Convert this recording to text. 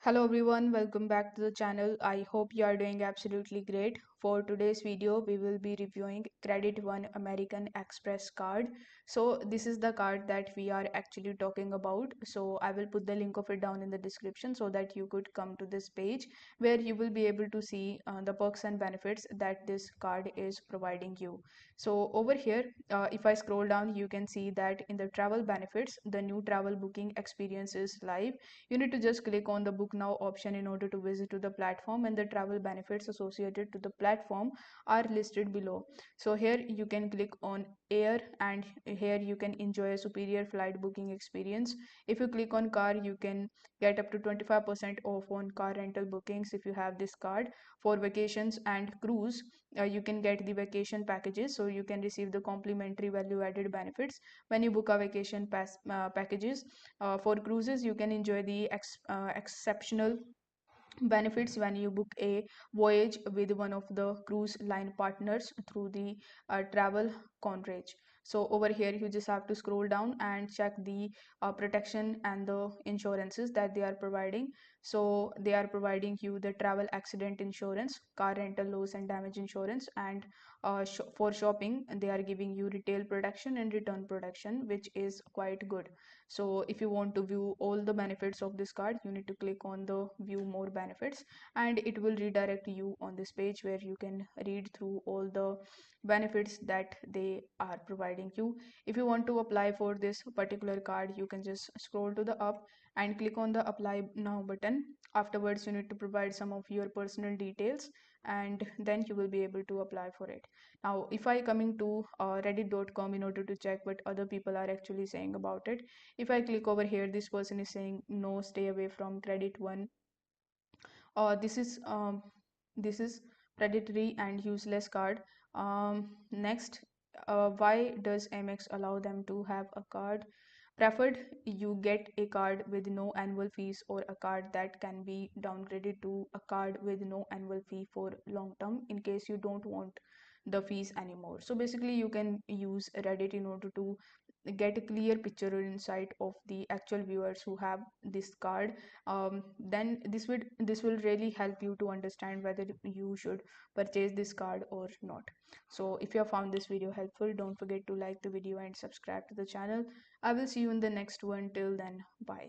Hello everyone, welcome back to the channel. I hope you are doing absolutely great. For today's video, we will be reviewing Credit One American Express card. So this is the card that we are actually talking about. So I will put the link of it down in the description so that you could come to this page where you will be able to see the perks and benefits that this card is providing you. So over here, if I scroll down, you can see that in the travel benefits, the new travel booking experience is live. You need to just click on the book now option in order to visit to the platform, and the travel benefits associated to the platform are listed below. So here you can click on air, and here you can enjoy a superior flight booking experience. If you click on car, you can get up to 25% off on car rental bookings if you have this card. For vacations and cruise, you can get the vacation packages, so you can receive the complimentary value added benefits when you book a vacation packages. For cruises, you can enjoy the exceptional benefits when you book a voyage with one of the cruise line partners through the travel contract. So over here you just have to scroll down and check the protection and the insurances that they are providing. So they are providing you the travel accident insurance, car rental loss and damage insurance, and for shopping they are giving you retail protection and return protection, which is quite good. So if you want to view all the benefits of this card, you need to click on the view more benefits, and it will redirect you on this page where you can read through all the benefits that they are providing you. If you want to apply for this particular card, you can just scroll to the up and click on the apply now button. Afterwards, you need to provide some of your personal details, and then you will be able to apply for it. Now if I coming to reddit.com in order to check what other people are actually saying about it, if I click over here, this person is saying no, stay away from Credit One. This is predatory and useless card. Next, why does Amex allow them to have a card? Preferred, you get a card with no annual fees, or a card that can be downgraded to a card with no annual fee for long term in case you don't want the fees anymore. So basically you can use Reddit in order to get a clear picture or insight of the actual viewers who have this card. Then this will really help you to understand whether you should purchase this card or not. So if you have found this video helpful, don't forget to like the video and subscribe to the channel. I will see you in the next one. Till then, bye.